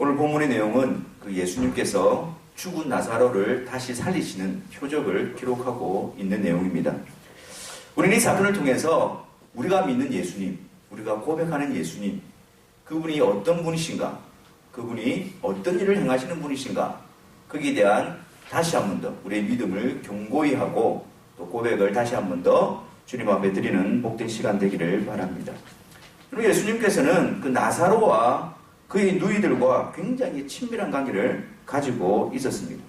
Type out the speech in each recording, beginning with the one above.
오늘 본문의 내용은 그 예수님께서 죽은 나사로를 다시 살리시는 표적을 기록하고 있는 내용입니다. 우리는 이 사건을 통해서 우리가 믿는 예수님, 우리가 고백하는 예수님, 그분이 어떤 분이신가, 그분이 어떤 일을 행하시는 분이신가, 거기에 대한 다시 한 번 더 우리의 믿음을 견고히 하고 또 고백을 다시 한 번 더 주님 앞에 드리는 복된 시간 되기를 바랍니다. 그리고 예수님께서는 그 나사로와 그의 누이들과 굉장히 친밀한 관계를 가지고 있었습니다.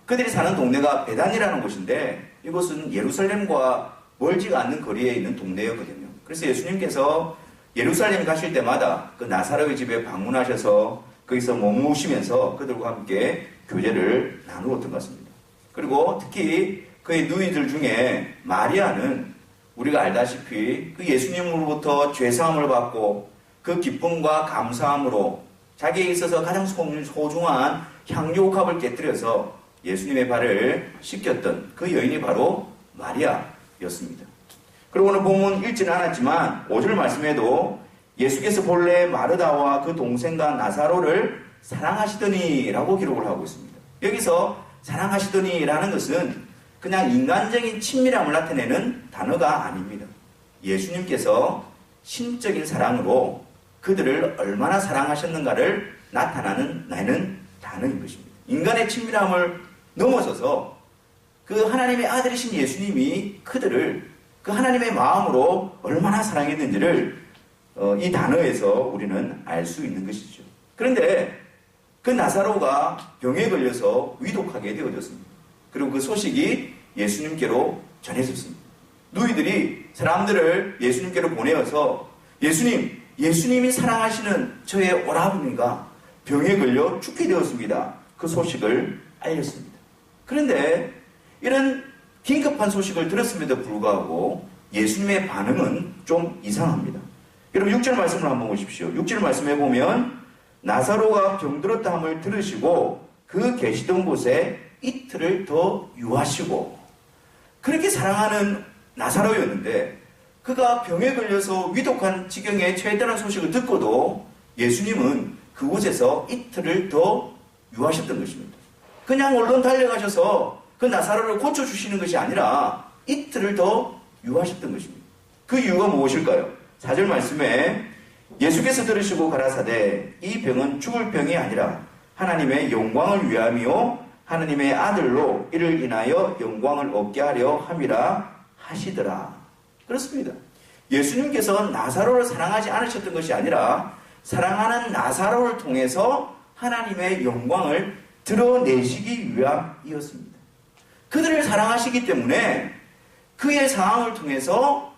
그들이 사는 동네가 베단이라는 곳인데 이곳은 예루살렘과 멀지가 않는 거리에 있는 동네였거든요. 그래서 예수님께서 예루살렘 가실 때마다 그 나사로의 집에 방문하셔서 거기서 머무시면서 그들과 함께 교제를 나누었던 것 같습니다. 그리고 특히 그의 누이들 중에 마리아는 우리가 알다시피 그 예수님으로부터 죄사함을 받고 그 기쁨과 감사함으로 자기에 있어서 가장 소중한 향유옥합을 깨뜨려서 예수님의 발을 씻겼던 그 여인이 바로 마리아였습니다. 그리고 오늘 본문 읽지는 않았지만 5절 말씀에도 예수께서 본래 마르다와 그 동생과 나사로를 사랑하시더니 라고 기록을 하고 있습니다. 여기서 사랑하시더니 라는 것은 그냥 인간적인 친밀함을 나타내는 단어가 아닙니다. 예수님께서 신적인 사랑으로 그들을 얼마나 사랑하셨는가를 나타나는 단어인 것입니다. 인간의 친밀함을 넘어서서 그 하나님의 아들이신 예수님이 그들을 그 하나님의 마음으로 얼마나 사랑했는지를 이 단어에서 우리는 알 수 있는 것이죠. 그런데 그 나사로가 병에 걸려서 위독하게 되어졌습니다. 그리고 그 소식이 예수님께로 전해졌습니다. 누이들이 사람들을 예수님께로 보내어서 예수님이 사랑하시는 저의 오라버니가 병에 걸려 죽게 되었습니다. 그 소식을 알렸습니다. 그런데 이런 긴급한 소식을 들었음에도 불구하고 예수님의 반응은 좀 이상합니다. 여러분 6절 말씀을 한번 보십시오. 6절 말씀에 보면 나사로가 병들었다 함을 들으시고 그 계시던 곳에 이틀을 더 유하시고, 그렇게 사랑하는 나사로였는데 그가 병에 걸려서 위독한 지경에 처했다는 소식을 듣고도 예수님은 그곳에서 이틀을 더 유하셨던 것입니다. 그냥 얼른 달려가셔서 그 나사로를 고쳐주시는 것이 아니라 이틀을 더 유하셨던 것입니다. 그 이유가 무엇일까요? 4절 말씀에 예수께서 들으시고 가라사대 이 병은 죽을 병이 아니라 하나님의 영광을 위함이요 하나님의 아들로 이를 인하여 영광을 얻게 하려 함이라 하시더라. 그렇습니다. 예수님께서 나사로를 사랑하지 않으셨던 것이 아니라 사랑하는 나사로를 통해서 하나님의 영광을 드러내시기 위함이었습니다. 그들을 사랑하시기 때문에 그의 상황을 통해서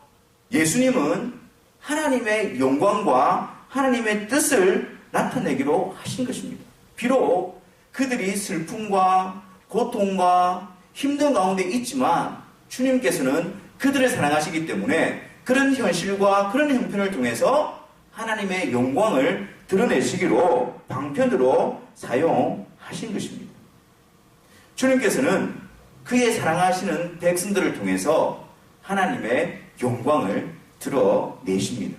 예수님은 하나님의 영광과 하나님의 뜻을 나타내기로 하신 것입니다. 비록 그들이 슬픔과 고통과 힘든 가운데 있지만 주님께서는 그들을 사랑하시기 때문에 그런 현실과 그런 형편을 통해서 하나님의 영광을 드러내시기로 방편으로 사용하신 것입니다. 주님께서는 그의 사랑하시는 백성들을 통해서 하나님의 영광을 드러내십니다.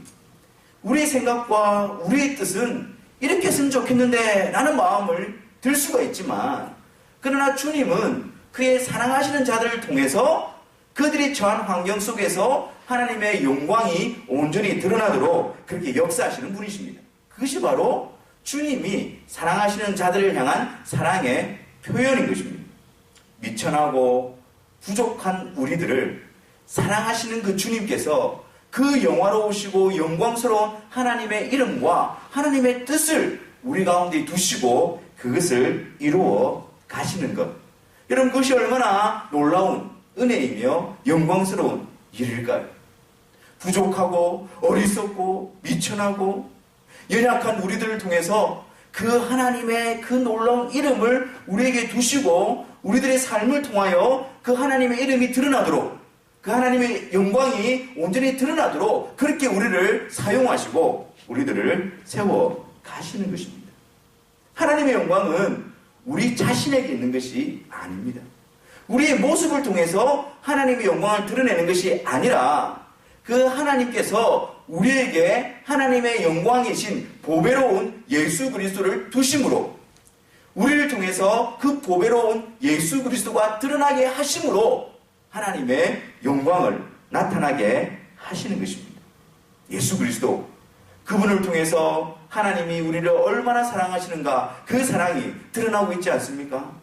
우리의 생각과 우리의 뜻은 이렇게 했으면 좋겠는데 라는 마음을 들 수가 있지만, 그러나 주님은 그의 사랑하시는 자들을 통해서 그들이 처한 환경 속에서 하나님의 영광이 온전히 드러나도록 그렇게 역사하시는 분이십니다. 그것이 바로 주님이 사랑하시는 자들을 향한 사랑의 표현인 것입니다. 미천하고 부족한 우리들을 사랑하시는 그 주님께서 그 영화로우시고 영광스러운 하나님의 이름과 하나님의 뜻을 우리 가운데 두시고 그것을 이루어 가시는 것. 여러분, 그것이 얼마나 놀라운 은혜이며 영광스러운 일일까요? 부족하고 어리석고 미천하고 연약한 우리들을 통해서 그 하나님의 그 놀라운 이름을 우리에게 두시고 우리들의 삶을 통하여 그 하나님의 이름이 드러나도록, 그 하나님의 영광이 온전히 드러나도록 그렇게 우리를 사용하시고 우리들을 세워 가시는 것입니다. 하나님의 영광은 우리 자신에게 있는 것이 아닙니다. 우리의 모습을 통해서 하나님의 영광을 드러내는 것이 아니라 그 하나님께서 우리에게 하나님의 영광이신 보배로운 예수 그리스도를 두심으로 우리를 통해서 그 보배로운 예수 그리스도가 드러나게 하심으로 하나님의 영광을 나타나게 하시는 것입니다. 예수 그리스도, 그분을 통해서 하나님이 우리를 얼마나 사랑하시는가 그 사랑이 드러나고 있지 않습니까?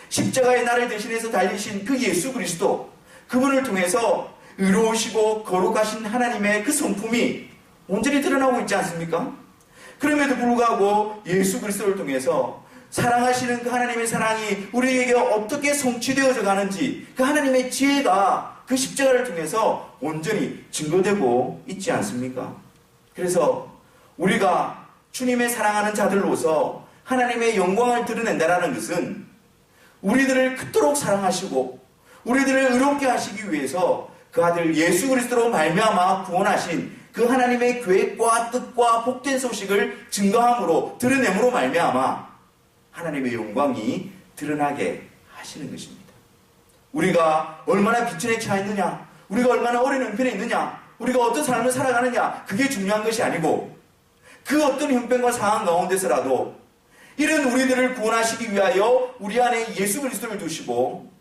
십자가의 나를 대신해서 달리신 그 예수 그리스도, 그분을 통해서 의로우시고 거룩하신 하나님의 그 성품이 온전히 드러나고 있지 않습니까? 그럼에도 불구하고 예수 그리스도를 통해서 사랑하시는 그 하나님의 사랑이 우리에게 어떻게 성취되어져 가는지 그 하나님의 지혜가 그 십자가를 통해서 온전히 증거되고 있지 않습니까? 그래서 우리가 주님의 사랑하는 자들로서 하나님의 영광을 드러낸다는 것은 우리들을 그토록 사랑하시고 우리들을 의롭게 하시기 위해서 그 아들 예수 그리스도로 말미암아 구원하신 그 하나님의 계획과 뜻과 복된 소식을 증거함으로 드러냄으로 말미암아 하나님의 영광이 드러나게 하시는 것입니다. 우리가 얼마나 비천에 차 있느냐, 우리가 얼마나 어린 형편에 있느냐, 우리가 어떤 삶을 살아가느냐, 그게 중요한 것이 아니고 그 어떤 형편과 상황 가운데서라도 이런 우리들을 구원하시기 위하여 우리 안에 예수 그리스도를 두시고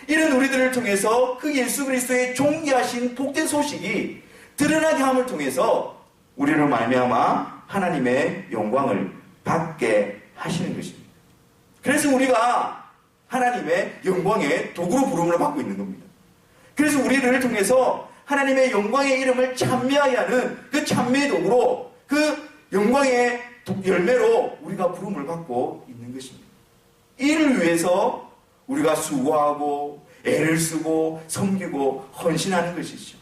이런 우리들을 통해서 그 예수 그리스도의 존귀하신 복된 소식이 드러나게 함을 통해서 우리를 말미암아 하나님의 영광을 받게 하시는 것입니다. 그래서 우리가 하나님의 영광의 도구로 부름을 받고 있는 겁니다. 그래서 우리를 통해서 하나님의 영광의 이름을 찬미하게 하는 그 찬미의 도구로 그 영광의 열매로 우리가 부름을 받고 있는 것입니다. 이를 위해서 우리가 수고하고 애를 쓰고 섬기고 헌신하는 것이죠.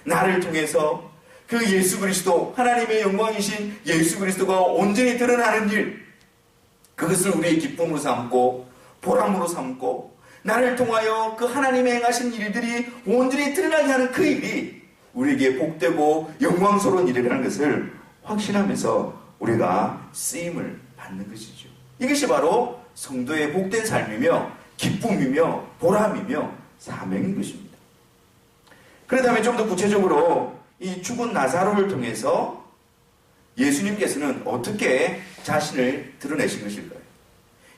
나를 통해서 그 예수 그리스도, 하나님의 영광이신 예수 그리스도가 온전히 드러나는 일, 그것을 우리의 기쁨으로 삼고 보람으로 삼고 나를 통하여 그 하나님의 행하신 일들이 온전히 드러나게 하는 그 일이 우리에게 복되고 영광스러운 일이라는 것을 확신하면서 우리가 쓰임을 받는 것이죠. 이것이 바로 성도의 복된 삶이며 기쁨이며 보람이며 사명인 것입니다. 그렇다면 좀 더 구체적으로 이 죽은 나사로를 통해서 예수님께서는 어떻게 자신을 드러내신 것일까요?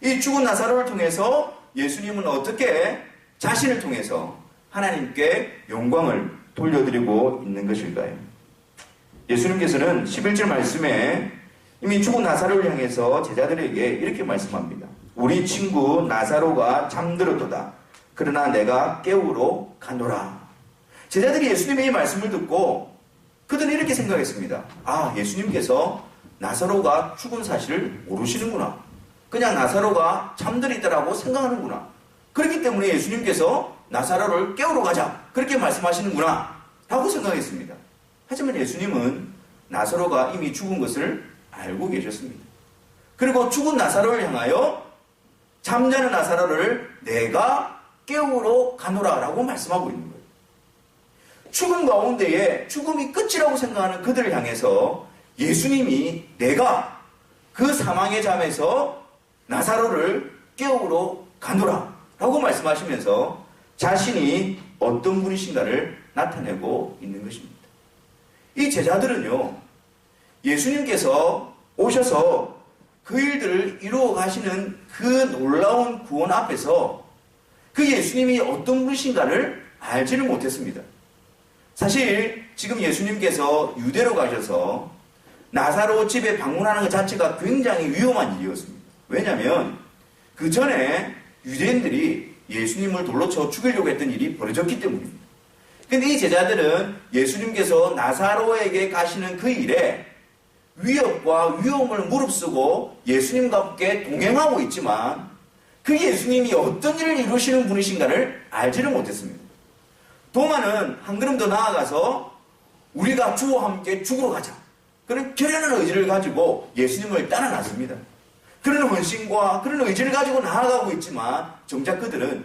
이 죽은 나사로를 통해서 예수님은 어떻게 자신을 통해서 하나님께 영광을 돌려드리고 있는 것일까요? 예수님께서는 11절 말씀에 이미 죽은 나사로를 향해서 제자들에게 이렇게 말씀합니다. 우리 친구 나사로가 잠들었도다. 그러나 내가 깨우러 가노라. 제자들이 예수님의 이 말씀을 듣고 그들은 이렇게 생각했습니다. 아, 예수님께서 나사로가 죽은 사실을 모르시는구나. 그냥 나사로가 잠들어 있다라고 생각하는구나. 그렇기 때문에 예수님께서 나사로를 깨우러 가자. 그렇게 말씀하시는구나. 라고 생각했습니다. 하지만 예수님은 나사로가 이미 죽은 것을 알고 계셨습니다. 그리고 죽은 나사로를 향하여 잠자는 나사로를 내가 깨우러 가노라 라고 말씀하고 있는 거예요. 죽음 가운데에 죽음이 끝이라고 생각하는 그들을 향해서 예수님이 내가 그 사망의 잠에서 나사로를 깨우러 가노라 라고 말씀하시면서 자신이 어떤 분이신가를 나타내고 있는 것입니다. 이 제자들은요, 예수님께서 오셔서 그 일들을 이루어 가시는 그 놀라운 구원 앞에서 그 예수님이 어떤 분이신가를 알지를 못했습니다. 사실 지금 예수님께서 유대로 가셔서 나사로 집에 방문하는 것 자체가 굉장히 위험한 일이었습니다. 왜냐하면 그 전에 유대인들이 예수님을 돌로 쳐 죽이려고 했던 일이 벌어졌기 때문입니다. 그런데 이 제자들은 예수님께서 나사로에게 가시는 그 일에 위협과 위험을 무릅쓰고 예수님과 함께 동행하고 있지만 그 예수님이 어떤 일을 이루시는 분이신가를 알지를 못했습니다. 도마는 한 걸음 더 나아가서 우리가 주와 함께 죽으러 가자. 그런 결연한 의지를 가지고 예수님을 따라 나섭니다. 그런 헌신과 그런 의지를 가지고 나아가고 있지만 정작 그들은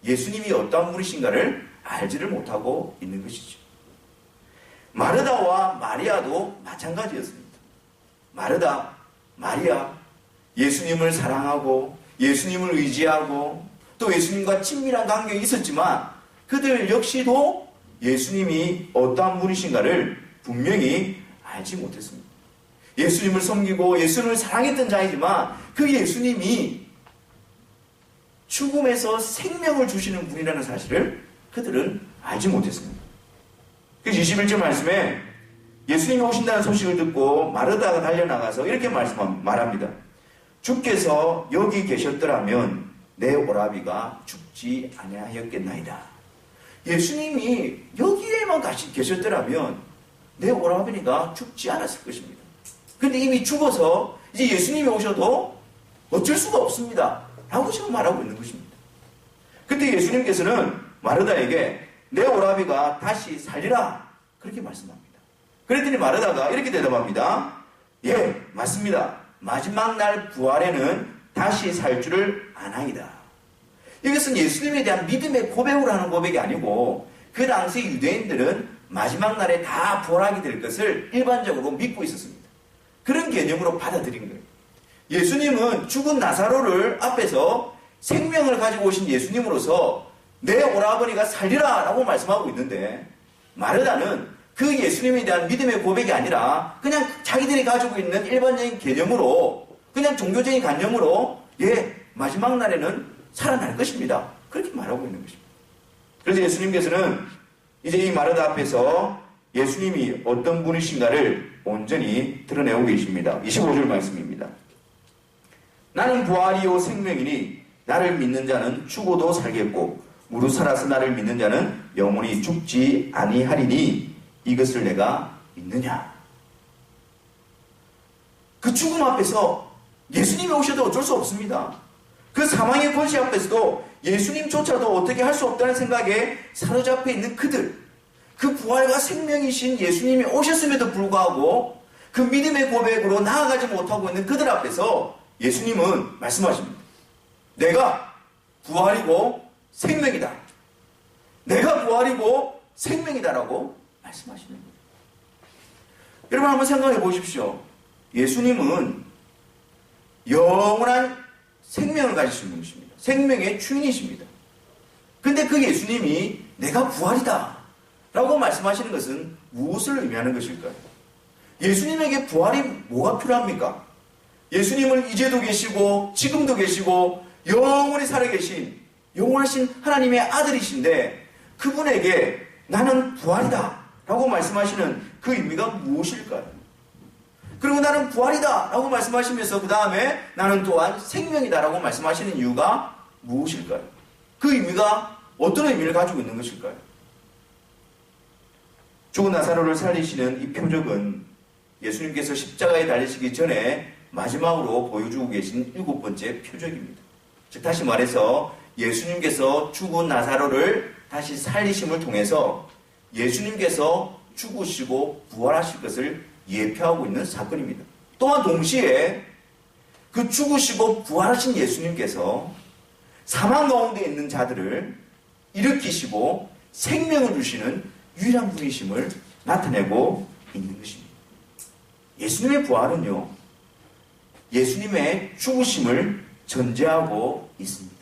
예수님이 어떤 분이신가를 알지를 못하고 있는 것이죠. 마르다와 마리아도 마찬가지였습니다. 마르다, 마리아, 예수님을 사랑하고 예수님을 의지하고 또 예수님과 친밀한 관계가 있었지만 그들 역시도 예수님이 어떠한 분이신가를 분명히 알지 못했습니다. 예수님을 섬기고 예수님을 사랑했던 자이지만 그 예수님이 죽음에서 생명을 주시는 분이라는 사실을 그들은 알지 못했습니다. 그래서 21절 말씀에 예수님이 오신다는 소식을 듣고 마르다가 달려나가서 이렇게 말합니다. 주께서 여기 계셨더라면 내 오라비가 죽지 아니하였겠나이다. 예수님이 여기에만 계셨더라면 내 오라비가 죽지 않았을 것입니다. 그런데 이미 죽어서 이제 예수님이 오셔도 어쩔 수가 없습니다. 라고 지금 말하고 있는 것입니다. 그때 예수님께서는 마르다에게 내 오라비가 다시 살리라. 그렇게 말씀합니다. 그랬더니 마르다가 이렇게 대답합니다. 예, 맞습니다. 마지막 날 부활에는 다시 살 줄을 아나이다. 이것은 예수님에 대한 믿음의 고백으로 하는 고백이 아니고 그 당시 유대인들은 마지막 날에 다 부활하게 될 것을 일반적으로 믿고 있었습니다. 그런 개념으로 받아들인 거예요. 예수님은 죽은 나사로를 앞에서 생명을 가지고 오신 예수님으로서 내 오라버니가 살리라 라고 말씀하고 있는데 마르다는 그 예수님에 대한 믿음의 고백이 아니라 그냥 자기들이 가지고 있는 일반적인 개념으로 그냥 종교적인 관념으로 예, 마지막 날에는 살아날 것입니다. 그렇게 말하고 있는 것입니다. 그래서 예수님께서는 이제 이 마르다 앞에서 예수님이 어떤 분이신가를 온전히 드러내고 계십니다. 25절 말씀입니다. 나는 부활이요 생명이니 나를 믿는 자는 죽어도 살겠고 무릇 살아서 나를 믿는 자는 영원히 죽지 아니하리니 이것을 내가 믿느냐. 그 죽음 앞에서 예수님이 오셔도 어쩔 수 없습니다. 그 사망의 권세 앞에서도 예수님조차도 어떻게 할 수 없다는 생각에 사로잡혀 있는 그들, 그 부활과 생명이신 예수님이 오셨음에도 불구하고 그 믿음의 고백으로 나아가지 못하고 있는 그들 앞에서 예수님은 말씀하십니다. 내가 부활이고 생명이다. 내가 부활이고 생명이다라고 말씀하시는 거예요. 여러분 한번 생각해 보십시오. 예수님은 영원한 생명을 가지신 분이십니다. 생명의 주인이십니다. 근데 그 예수님이 내가 부활이다 라고 말씀하시는 것은 무엇을 의미하는 것일까요? 예수님에게 부활이 뭐가 필요합니까? 예수님은 이제도 계시고 지금도 계시고 영원히 살아계신 영원하신 하나님의 아들이신데 그분에게 나는 부활이다 라고 말씀하시는 그 의미가 무엇일까요? 그리고 나는 부활이다 라고 말씀하시면서 그 다음에 나는 또한 생명이다 라고 말씀하시는 이유가 무엇일까요? 그 의미가 어떤 의미를 가지고 있는 것일까요? 죽은 나사로를 살리시는 이 표적은 예수님께서 십자가에 달리시기 전에 마지막으로 보여주고 계신 7번째 표적입니다. 즉 다시 말해서 예수님께서 죽은 나사로를 다시 살리심을 통해서 예수님께서 죽으시고 부활하실 것을 예표하고 있는 사건입니다. 또한 동시에 그 죽으시고 부활하신 예수님께서 사망 가운데 있는 자들을 일으키시고 생명을 주시는 유일한 분이심을 나타내고 있는 것입니다. 예수님의 부활은요, 예수님의 죽으심을 전제하고 있습니다.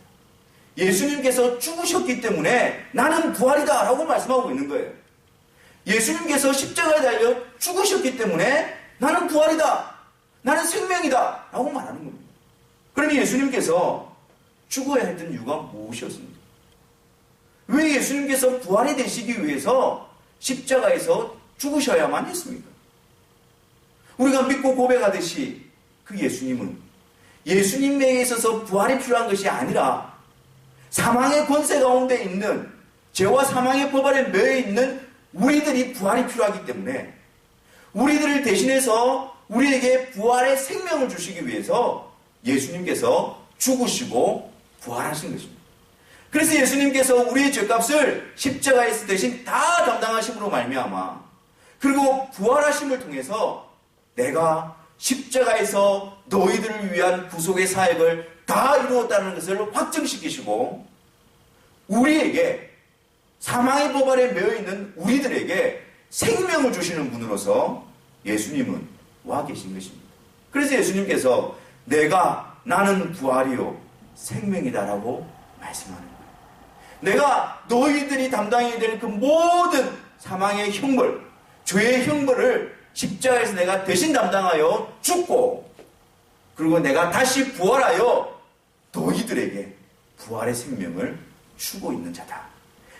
예수님께서 죽으셨기 때문에 나는 부활이다 라고 말씀하고 있는 거예요. 예수님께서 십자가에 달려 죽으셨기 때문에 나는 부활이다, 나는 생명이다 라고 말하는 겁니다. 그러니 예수님께서 죽어야 했던 이유가 무엇이었습니까? 왜 예수님께서 부활이 되시기 위해서 십자가에서 죽으셔야만 했습니까? 우리가 믿고 고백하듯이 그 예수님은 예수님에 있어서 부활이 필요한 것이 아니라 사망의 권세 가운데 있는 죄와 사망의 법 아래 매여 있는 우리들이 부활이 필요하기 때문에 우리들을 대신해서 우리에게 부활의 생명을 주시기 위해서 예수님께서 죽으시고 부활하신 것입니다. 그래서 예수님께서 우리의 죄값을 십자가에서 대신 다 담당하심으로 말미암아 그리고 부활하심을 통해서 내가 십자가에서 너희들을 위한 구속의 사역을 다 이루었다는 것을 확증시키시고 우리에게 사망의 법 아래 매여있는 우리들에게 생명을 주시는 분으로서 예수님은 와 계신 것입니다. 그래서 예수님께서 나는 부활이요 생명이다라고 말씀하는 거예요. 내가 너희들이 담당해야 될 그 모든 사망의 형벌, 죄의 형벌을 십자가에서 내가 대신 담당하여 죽고 그리고 내가 다시 부활하여 너희들에게 부활의 생명을 주고 있는 자다.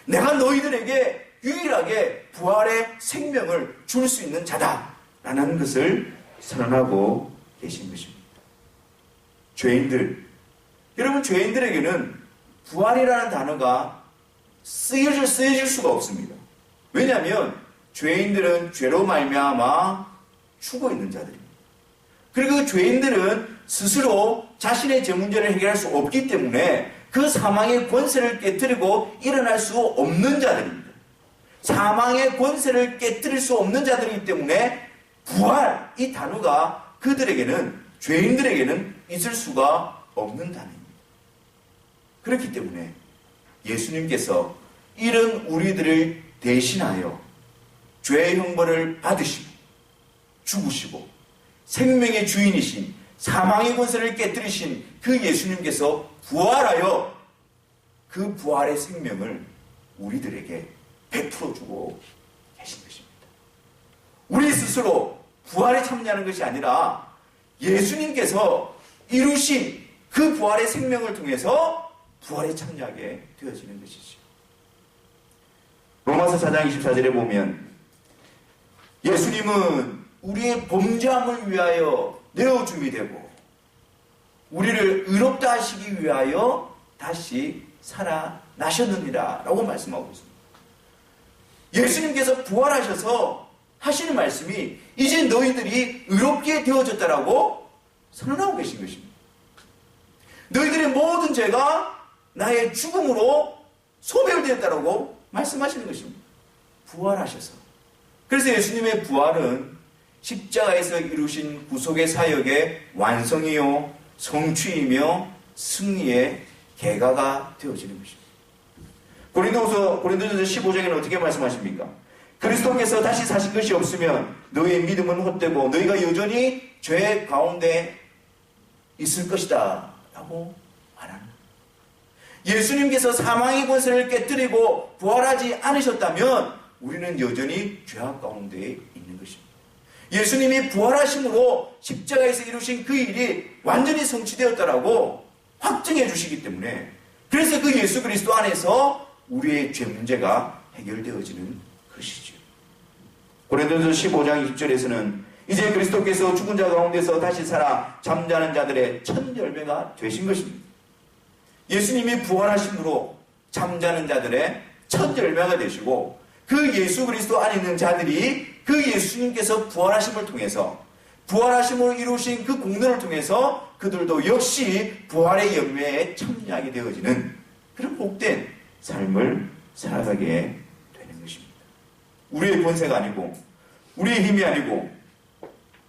내가 너희들에게 유일하게 부활의 생명을 줄 수 있는 자다. 라는 것을 선언하고 계신 것입니다. 죄인들, 여러분 죄인들에게는 부활이라는 단어가 쓰여질 수가 없습니다. 왜냐하면 죄인들은 죄로 말미암아 죽어 있는 자들입니다. 그리고 그 죄인들은 스스로 자신의 죄 문제를 해결할 수 없기 때문에 그 사망의 권세를 깨뜨리고 일어날 수 없는 자들입니다. 사망의 권세를 깨뜨릴 수 없는 자들이기 때문에 부활, 이 단어가 그들에게는, 죄인들에게는 있을 수가 없는 단어입니다. 그렇기 때문에 예수님께서 이런 우리들을 대신하여 죄의 형벌을 받으시고 죽으시고 생명의 주인이신 사망의 권세를 깨뜨리신 그 예수님께서 부활하여 그 부활의 생명을 우리들에게 베풀어 주고 계신 것입니다. 우리 스스로 부활에 참여하는 것이 아니라 예수님께서 이루신 그 부활의 생명을 통해서 부활에 참여하게 되어지는 것이죠. 로마서 4장 24절에 보면 예수님은 우리의 범죄함을 위하여 내어줌이 되고 우리를 의롭다 하시기 위하여 다시 살아나셨느니라 라고 말씀하고 있습니다. 예수님께서 부활하셔서 하시는 말씀이 이제 너희들이 의롭게 되어졌다라고 선언하고 계신 것입니다. 너희들의 모든 죄가 나의 죽음으로 소멸되었다라고 말씀하시는 것입니다. 부활하셔서. 그래서 예수님의 부활은 십자가에서 이루신 구속의 사역의 완성이요 성취이며 승리의 계가가 되어지는 것입니다. 고린도전서 15장에는 어떻게 말씀하십니까? 그리스도께서 다시 사신 것이 없으면 너희의 믿음은 헛되고 너희가 여전히 죄 가운데 있을 것이다 라고 말합니다. 예수님께서 사망의 권세를 깨뜨리고 부활하지 않으셨다면 우리는 여전히 죄악 가운데 있는 것입니다. 예수님이 부활하심으로 십자가에서 이루신 그 일이 완전히 성취되었다라고 확증해 주시기 때문에 그래서 그 예수 그리스도 안에서 우리의 죄 문제가 해결되어지는 것이죠. 고린도전서 15장 20절에서는 이제 그리스도께서 죽은 자 가운데서 다시 살아 잠자는 자들의 첫 열매가 되신 것입니다. 예수님이 부활하심으로 잠자는 자들의 첫 열매가 되시고 그 예수 그리스도 안에 있는 자들이 그 예수님께서 부활하심을 통해서 부활하심으로 이루신 그 공로를 통해서 그들도 역시 부활의 열매에 참여하게 되어지는 그런 복된 삶을 살아가게 되는 것입니다. 우리의 권세가 아니고 우리의 힘이 아니고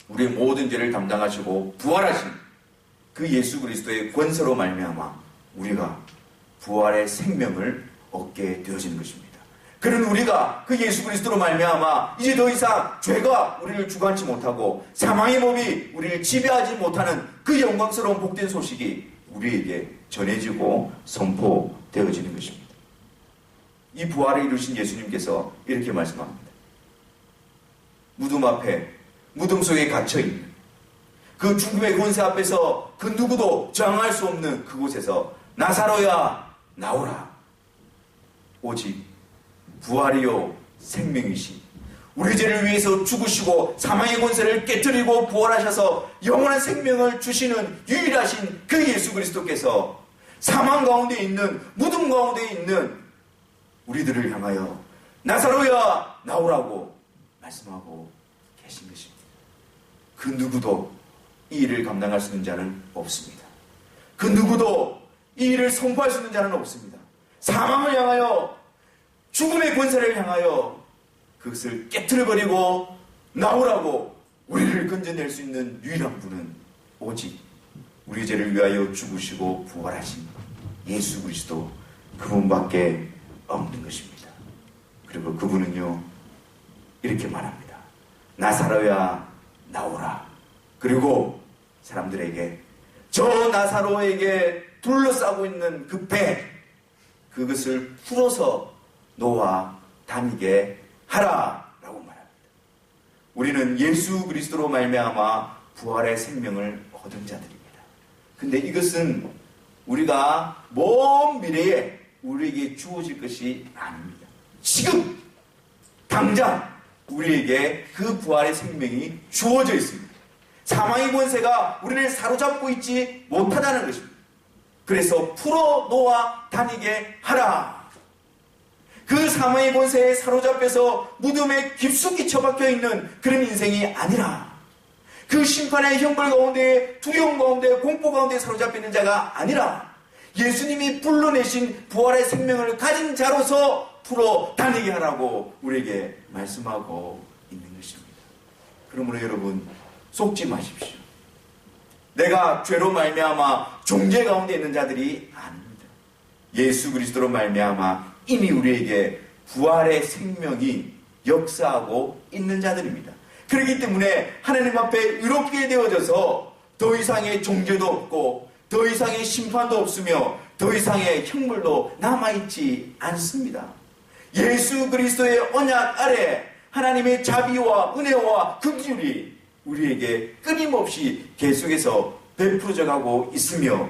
우리의 모든 죄를 담당하시고 부활하신 그 예수 그리스도의 권세로 말미암아 우리가 부활의 생명을 얻게 되어지는 것입니다. 그런 우리가 그 예수 그리스도로 말미암아 이제 더 이상 죄가 우리를 주관치 못하고 사망의 법이 우리를 지배하지 못하는 그 영광스러운 복된 소식이 우리에게 전해지고 선포되어지는 것입니다. 이 부활을 이루신 예수님께서 이렇게 말씀합니다. 무덤 앞에 무덤 속에 갇혀있는 그 죽음의 권세 앞에서 그 누구도 저항할 수 없는 그곳에서 나사로야 나오라. 오직 부활이요 생명이신 우리 죄를 위해서 죽으시고 사망의 권세를 깨뜨리고 부활하셔서 영원한 생명을 주시는 유일하신 그 예수 그리스도께서 사망 가운데 있는 무덤 가운데 있는 우리들을 향하여 나사로야 나오라고 말씀하고 계신 것입니다. 그 누구도 이 일을 감당할 수 있는 자는 없습니다. 그 누구도 이 일을 선포할 수 있는 자는 없습니다. 사망을 향하여 죽음의 권세를 향하여 그것을 깨트려버리고 나오라고 우리를 건져낼 수 있는 유일한 분은 오직 우리 죄를 위하여 죽으시고 부활하신 예수 그리스도 그분밖에 없는 것입니다. 그리고 그분은요 이렇게 말합니다. 나사로야 나오라. 그리고 사람들에게 저 나사로에게 둘러싸고 있는 그 배 그것을 풀어서 너와 다니게 하라 라고 말합니다. 우리는 예수 그리스도로 말미암아 부활의 생명을 얻은 자들입니다. 근데 이것은 우리가 먼 미래에 우리에게 주어질 것이 아닙니다. 지금 당장 우리에게 그 부활의 생명이 주어져 있습니다. 사망의 권세가 우리를 사로잡고 있지 못하다는 것입니다. 그래서 풀어놓아 다니게 하라. 그 사망의 권세에 사로잡혀서 무덤에 깊숙이 처박혀 있는 그런 인생이 아니라, 그 심판의 형벌 가운데, 두려움 가운데, 공포 가운데 사로잡혀 있는 자가 아니라 예수님이 불러내신 부활의 생명을 가진 자로서 풀어 다니게 하라고 우리에게 말씀하고 있는 것입니다. 그러므로 여러분, 속지 마십시오. 내가 죄로 말미암아 종죄 가운데 있는 자들이 아닙니다. 예수 그리스도로 말미암아 이미 우리에게 부활의 생명이 역사하고 있는 자들입니다. 그렇기 때문에 하나님 앞에 의롭게 되어져서 더 이상의 종죄도 없고 더 이상의 심판도 없으며 더 이상의 형벌도 남아있지 않습니다. 예수 그리스도의 언약 아래 하나님의 자비와 은혜와 긍휼이 우리에게 끊임없이 계속해서 베풀어져 가고 있으며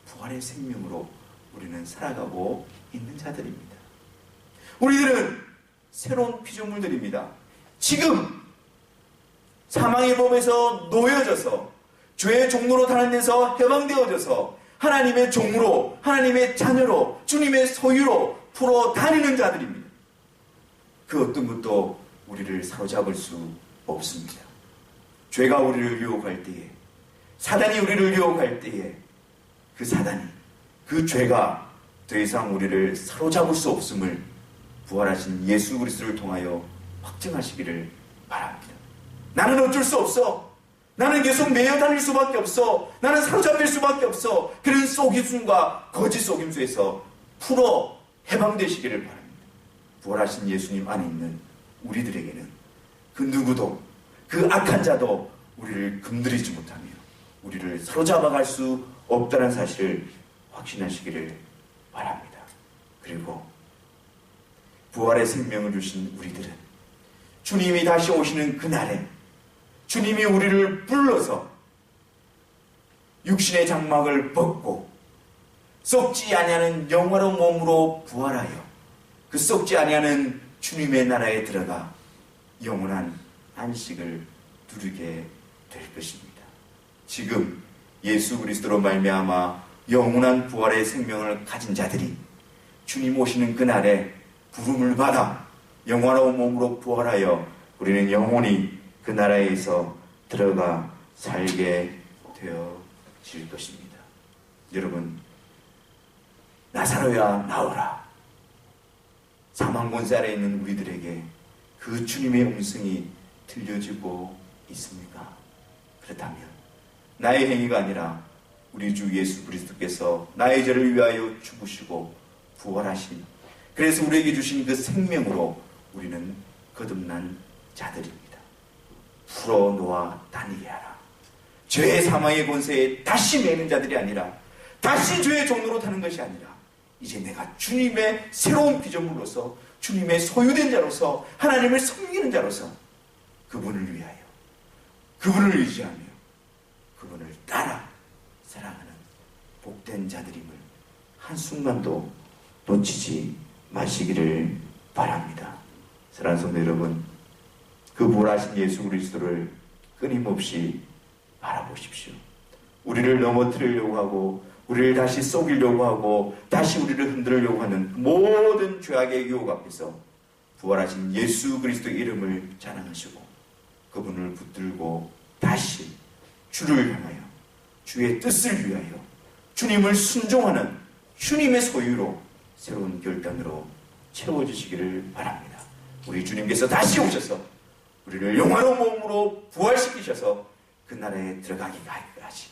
부활의 생명으로 우리는 살아가고 있는 자들입니다. 우리들은 새로운 피조물들입니다. 지금 사망의 법에서 놓여져서 죄의 종로로 다는 데서 해방되어져서 하나님의 종으로, 하나님의 자녀로, 주님의 소유로 풀어 다니는 자들입니다. 그 어떤 것도 우리를 사로잡을 수 없습니다. 죄가 우리를 유혹할 때에, 사단이 우리를 유혹할 때에 그 사단이, 그 죄가 더 이상 우리를 사로잡을 수 없음을 부활하신 예수 그리스도를 통하여 확증하시기를 바랍니다. 나는 어쩔 수 없어. 나는 계속 매여 다닐 수밖에 없어. 나는 사로잡힐 수밖에 없어. 그런 속임수와 거짓 속임수에서 풀어 해방되시기를 바랍니다. 부활하신 예수님 안에 있는 우리들에게는 그 누구도, 그 악한 자도 우리를 건드리지 못하며 우리를 사로잡아갈 수 없다는 사실을 확신하시기를 바랍니다. 그리고 부활의 생명을 주신 우리들은 주님이 다시 오시는 그날에 주님이 우리를 불러서 육신의 장막을 벗고 썩지 아니하는 영화로운 몸으로 부활하여 그 썩지 아니하는 주님의 나라에 들어가 영원한 안식을 누리게 될 것입니다. 지금 예수 그리스도로 말미암아 영원한 부활의 생명을 가진 자들이 주님 오시는 그날에 부름을 받아 영원한 몸으로 부활하여 우리는 영원히 그 나라에서 들어가 살게 되어질 것입니다. 여러분, 나사로야 나오라. 사망 권세 아래 있는 우리들에게 그 주님의 음성이 들려지고 있습니까? 그렇다면 나의 행위가 아니라 우리 주 예수 그리스도께서 나의 죄를 위하여 죽으시고 부활하신, 그래서 우리에게 주신 그 생명으로 우리는 거듭난 자들입니다. 풀어놓아 다니게 하라. 죄의 사망의 권세에 다시 매는 자들이 아니라, 다시 죄의 종로로 타는 것이 아니라, 이제 내가 주님의 새로운 피조물로서, 주님의 소유된 자로서, 하나님을 섬기는 자로서 그분을 위하여, 그분을 의지하며 그분을 따라 살아가는 복된 자들임을 한순간도 놓치지 마시기를 바랍니다. 사랑하는 성도 여러분, 그 부활하신 예수 그리스도를 끊임없이 바라보십시오. 우리를 넘어뜨리려고 하고 우리를 다시 속이려고 하고 다시 우리를 흔들려고 하는 모든 죄악의 유혹 앞에서 부활하신 예수 그리스도의 이름을 자랑하시고 그분을 붙들고 다시 주를 향하여, 주의 뜻을 위하여 주님을 순종하는 주님의 소유로 새로운 결단으로 채워주시기를 바랍니다. 우리 주님께서 다시 오셔서 우리를 영화로운 몸으로 부활시키셔서 그 나라에 들어가기까지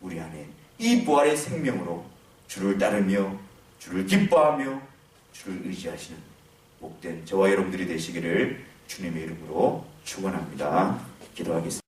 우리 안에 이 부활의 생명으로 주를 따르며 주를 기뻐하며 주를 의지하시는 복된 저와 여러분들이 되시기를 주님의 이름으로 축원합니다. 기도하겠습니다.